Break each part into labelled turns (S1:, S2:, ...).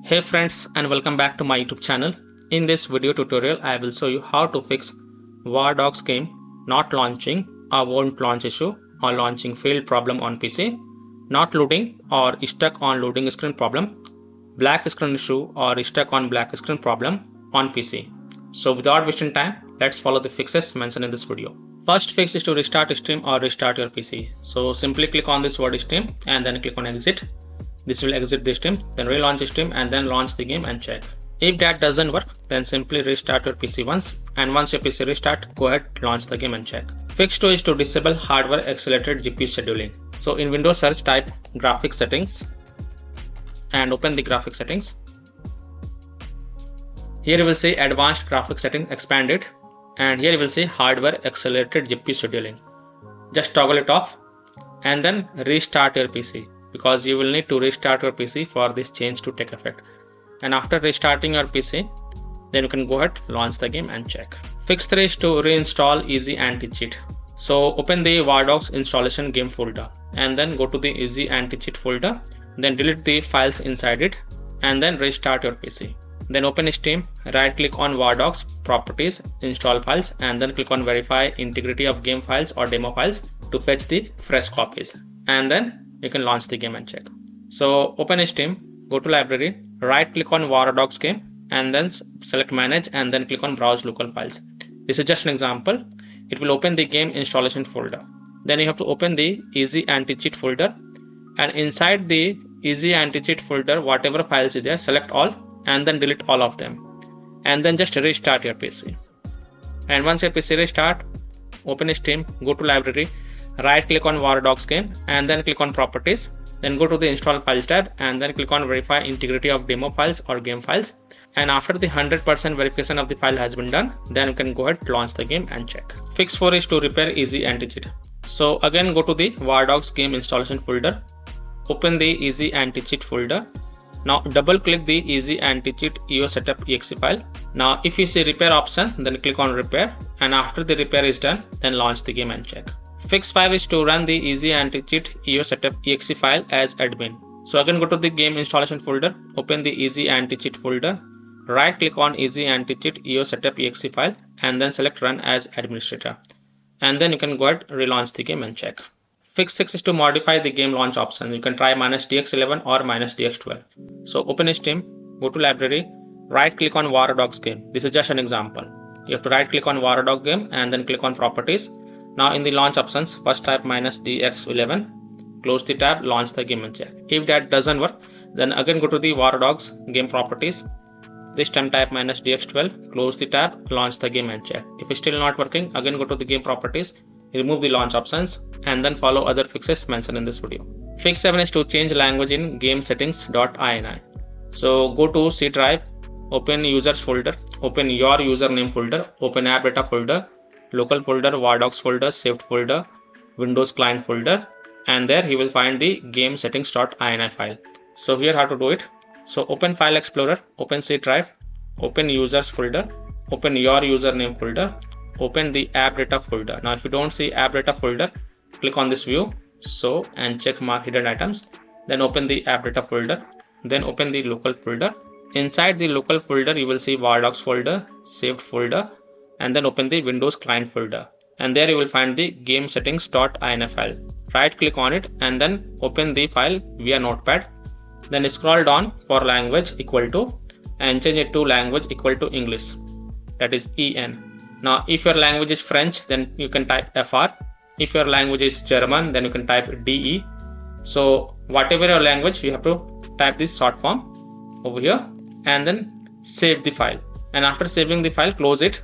S1: Hey friends, and welcome back to my YouTube channel. In this video tutorial I will show you how to fix WARDOGS game not launching or won't launch issue or launching failed problem on PC, not loading or stuck on loading screen problem, black screen issue or stuck on black screen problem on PC. So without wasting time, let's follow the fixes mentioned in this video. First fix is to restart stream or restart your PC. So simply click on this word stream and then click on exit. This will exit the stream, then relaunch stream and then launch the game and check. If that doesn't work, then simply restart your PC once, and once your PC restart, go ahead, launch the game and check. Fix 2 is to disable hardware accelerated GPU scheduling. So in Windows search, type graphics settings and open the graphics settings. Here you will see advanced graphics setting, expand it, and here you will see hardware accelerated GPU scheduling. Just toggle it off and then restart your PC, because you will need to restart your PC for this change to take effect. And after restarting your PC, then you can go ahead, launch the game and check. Fix 3 is to reinstall Easy Anti-Cheat. So open the WARDOGS installation game folder and then go to the Easy Anti-Cheat folder, then delete the files inside it and then restart your PC. Then open Steam, right click on WARDOGS properties, install files, and then click on verify integrity of game files or demo files to fetch the fresh copies, and then you can launch the game and check. So open Steam, go to library, right click on WARDOGS game and then select manage and then click on browse local files. This is just an example. It will open the game installation folder. Then you have to open the Easy Anti-Cheat folder, and inside the Easy Anti-Cheat folder, whatever files is there, select all and then delete all of them, and then just restart your PC. And once your PC restart, open Steam, go to library, right click on WARDOGS game and then click on properties, then go to the install files tab and then click on verify integrity of demo files or game files. And after the 100% verification of the file has been done, then you can go ahead, launch the game and check. Fix 4 is to repair Easy Anti-Cheat. So again, go to the WARDOGS game installation folder, open the Easy Anti-Cheat folder. Now double click the Easy Anti-Cheat EO setup exe file. Now if you see repair option, then click on repair, and after the repair is done, then launch the game and check. Fix 5 is to run the Easy Anti-Cheat EO setup exe file as admin. So again, go to the game installation folder, open the Easy Anti-Cheat folder, right click on Easy Anti-Cheat EO setup exe file and then select run as administrator, and then you can go ahead, relaunch the game and check. Fix 6 is to modify the game launch option. You can try -DX11 or -DX12. So open Steam, go to library, right click on WARDOGS game. This is just an example. You have to right click on WARDOGS game and then click on properties. Now in the launch options, first type -DX11, close the tab, launch the game and check. If that doesn't work, then again go to the WARDOGS game properties. This time type -DX12, close the tab, launch the game and check. If it's still not working, again go to the game properties, remove the launch options and then follow other fixes mentioned in this video. Fix 7 is to change language in game settings.ini. So go to C drive, open users folder, open your username folder, open app data folder, local folder, WARDOGS folder, saved folder, Windows client folder, and there you will find the game settings.ini file. So here how to do it. So open file explorer, open C drive, open users folder, open your username folder, open the app data folder. Now if you don't see app data folder, click on this view, so, and check mark hidden items, then open the app data folder, then open the local folder. Inside the local folder you will see WARDOGS folder, saved folder, and then open the Windows client folder, and there you will find the game settings.ini file. Right click on it and then open the file via notepad, then scroll down for language equal to and change it to language equal to English, that is EN. Now if your language is French, then you can type FR. If your language is German, then you can type DE. So whatever your language, you have to type this short form over here and then save the file. And after saving the file, close it.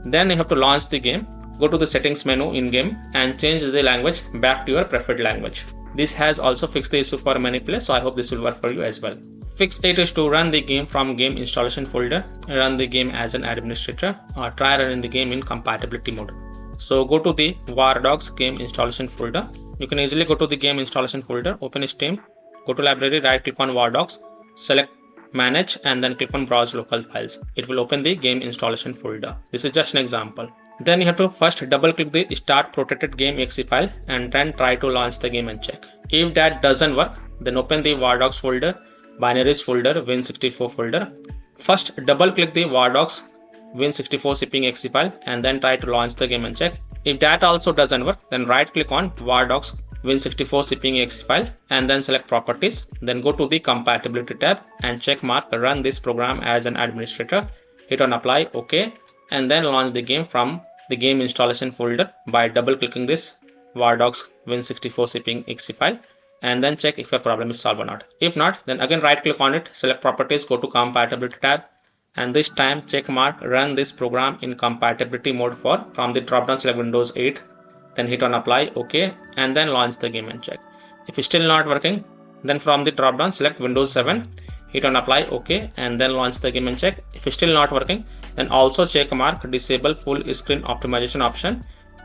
S1: Then you have to launch the game. Go to the settings menu in game and change the language back to your preferred language. This has also fixed the issue for many players, so I hope this will work for you as well. Fix 8 is to run the game from game installation folder, run the game as an administrator, or try running the game in compatibility mode. So go to the WARDOGS game installation folder. You can easily go to the game installation folder, open Steam, go to library, right click on WARDOGS, select manage and then click on browse local files. It will open the game installation folder. This is just an example. Then you have to first double click the start protected game exe file and then try to launch the game and check. If that doesn't work, then open the WARDOGS folder, binaries folder, Win64 folder. First, double click the WARDOGS Win64 zipping exe file and then try to launch the game and check. If that also doesn't work, then right click on WARDOGS Win64 zipping exe file and then select properties. Then go to the compatibility tab and check mark run this program as an administrator. Hit on apply, OK, and then launch the game from the game installation folder by double clicking this WARDOGS Win64 zipping exe file and then check if your problem is solved or not. If not, then again right click on it, select properties, go to compatibility tab, and this time check mark run this program in compatibility mode from the drop down select Windows 8, then hit on apply, OK, and then launch the game and check. If it's still not working, then from the drop down select Windows 7, hit on apply, OK, and then launch the game and check. If it's still not working, then also check mark disable full screen optimization option,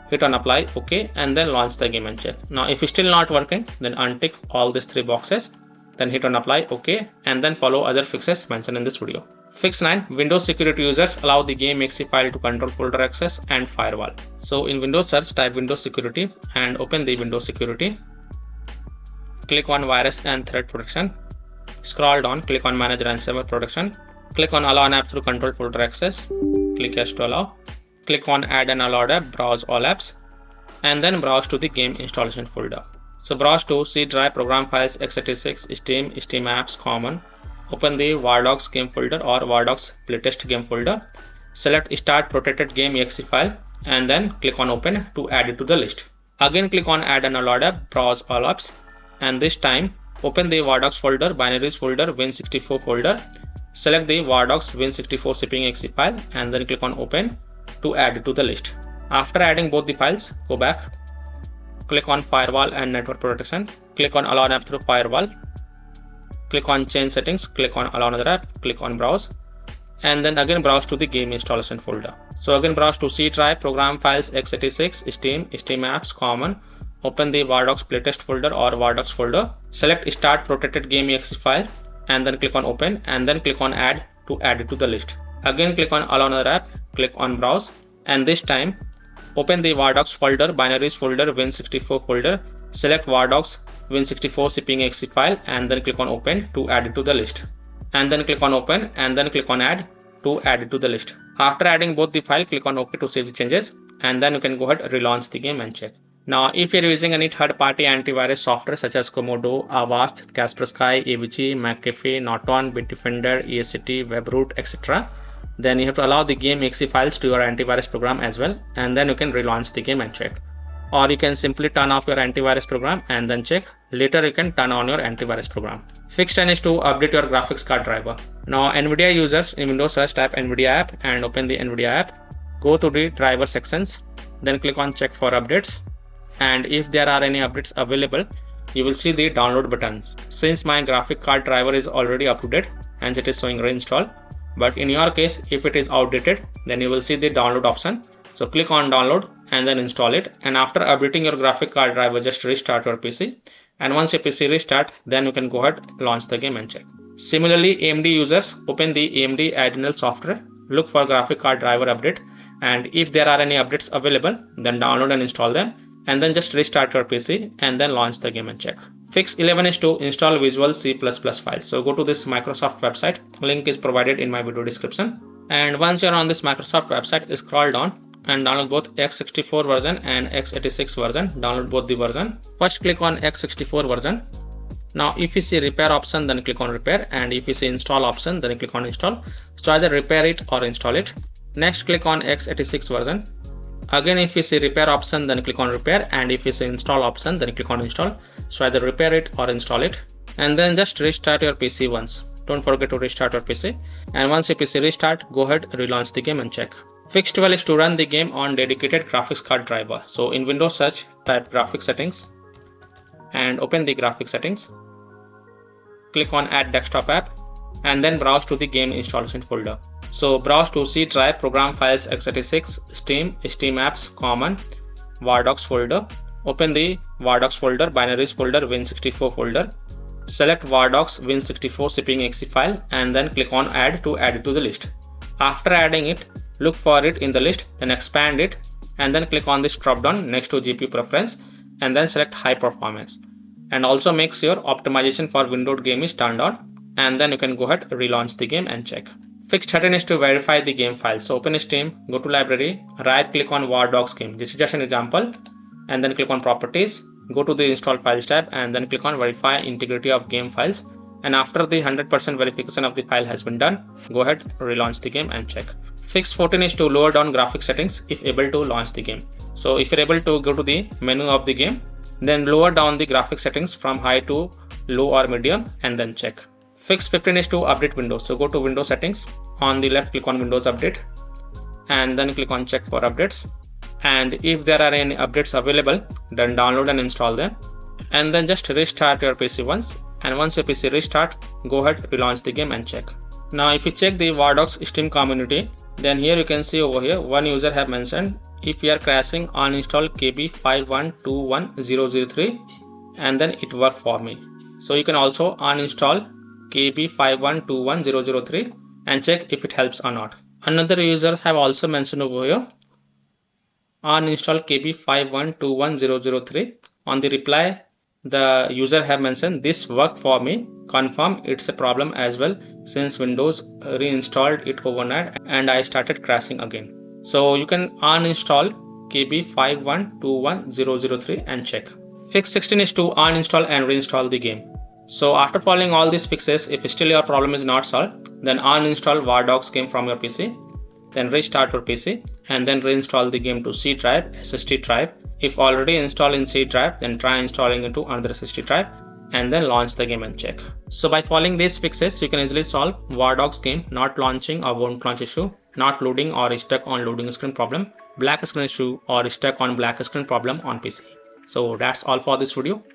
S1: hit on apply, OK, and then launch the game and check. Now if it's still not working, then untick all these 3 boxes, then hit on apply, OK, and then follow other fixes mentioned in this video. Fix 9. Windows security users allow the game exe file to control folder access and firewall. So in Windows search, type Windows security and open the Windows security. Click on virus and threat protection. Scroll down, click on manage ransomware protection. Click on allow an app through control folder access. Click yes to allow. Click on add an allowed app, browse all apps, and then browse to the game installation folder. So browse to C drive, program files, x86, Steam apps, common. Open the WARDOGS game folder or WARDOGS playtest game folder. Select start protected game exe file and then click on open to add it to the list. Again click on add an allowed app, browse all apps, and this time open the WARDOGS folder, binaries folder, Win64 folder. Select the WARDOGS Win64 zipping exe file and then click on open to add it to the list. After adding both the files, go back, click on firewall and network protection, click on allow an app through firewall, click on change settings, click on allow another app, click on browse, and then again browse to the game installation folder. So again browse to C drive, program files, x86, Steam apps, common. Open the WARDOGS playtest folder or WARDOGS folder. Select start protected game exe file and then click on open and then click on add to add it to the list. Again click on allow another app, click on browse, and this time open the WARDOGS folder, binaries folder, Win64 folder. Select WARDOGS Win64 zipping exe file and then click on open to add it to the list. And then click on open and then click on add to add it to the list. After adding both the file, click on OK to save the changes and then you can go ahead and relaunch the game and check. Now if you're using any third-party antivirus software such as Komodo, Avast, Kaspersky, AVG, McAfee, Norton, Bitdefender, ESCT, WebRoot, etc., then you have to allow the game exe files to your antivirus program as well, and then you can relaunch the game and check. Or you can simply turn off your antivirus program and then check. Later you can turn on your antivirus program. Fix 10 is to update your graphics card driver. Now NVIDIA users in Windows search type NVIDIA app and open the NVIDIA app. Go to the driver sections, then click on check for updates, and if there are any updates available, you will see the download buttons. Since my graphic card driver is already up to date, hence it is showing reinstall. But in your case, if it is outdated, then you will see the download option. So click on download and then install it. And after updating your graphic card driver, just restart your PC. And once your PC restart, then you can go ahead, launch the game and check. Similarly, AMD users, open the AMD Adrenal software, look for graphic card driver update. And if there are any updates available, then download and install them. And then just restart your PC and then launch the game and check. Fix 11 is to install Visual C++ files. So go to this Microsoft website. Link is provided in my video description. And once you're on this Microsoft website, scroll down and download both x64 version and x86 version. Download both the version. First click on x64 version. Now if you see repair option, then click on repair, and if you see install option, then click on install. So either repair it or install it. Next click on x86 version. Again, if you see repair option, then click on repair, and if you see install option, then click on install. So either repair it or install it, and then just restart your PC once. Don't forget to restart your PC, and once your PC restart, go ahead, relaunch the game and check. Fix 12 is to run the game on dedicated graphics card driver. So in Windows search, type graphics settings and open the graphics settings. Click on add desktop app and then browse to the game installation folder. So browse to C drive, program files, x86, Steam apps, common, WARDOGS folder. Open the WARDOGS folder, binaries folder, Win64 folder. Select WARDOGS Win64 zipping exe file and then click on add to add it to the list. After adding it, look for it in the list, then expand it and then click on this drop down next to GPU preference and then select high performance. And also make sure optimization for windowed game is turned on. and then you can go ahead, relaunch the game and check. Fix 13 is to verify the game file. So open Steam, go to library, right click on WARDOGS game. This is just an example, and then click on properties, go to the install files tab, and then click on verify integrity of game files. And after the 100% verification of the file has been done, go ahead, relaunch the game and check. Fix 14 is to lower down graphics settings if able to launch the game. So if you're able to go to the menu of the game, then lower down the graphics settings from high to low or medium and then check. Fix 15 is to update Windows. So go to Windows settings, on the left click on Windows Update, and then click on check for updates. And if there are any updates available, then download and install them, and then just restart your PC once. And once your PC restart, go ahead, relaunch the game and check. Now if you check the WARDOGS Steam community, then here you can see over here one user have mentioned, if you are crashing, uninstall KB5121003 and then it worked for me. So you can also uninstall KB5121003 and check if it helps or not. Another user have also mentioned over here, uninstall KB5121003. On the reply, the user have mentioned, this worked for me, confirm it's a problem as well since Windows reinstalled it overnight and I started crashing again. So you can uninstall KB5121003 and check. Fix 16 is to uninstall and reinstall the game. So after following all these fixes, if still your problem is not solved, then uninstall WARDOGS game from your PC, then restart your PC and then reinstall the game to C drive, SSD drive. If already installed in C drive, then try installing into another SSD drive and then launch the game and check. So by following these fixes, you can easily solve WARDOGS game not launching or won't launch issue, not loading or stuck on loading screen problem, black screen issue or stuck on black screen problem on PC. So that's all for this video.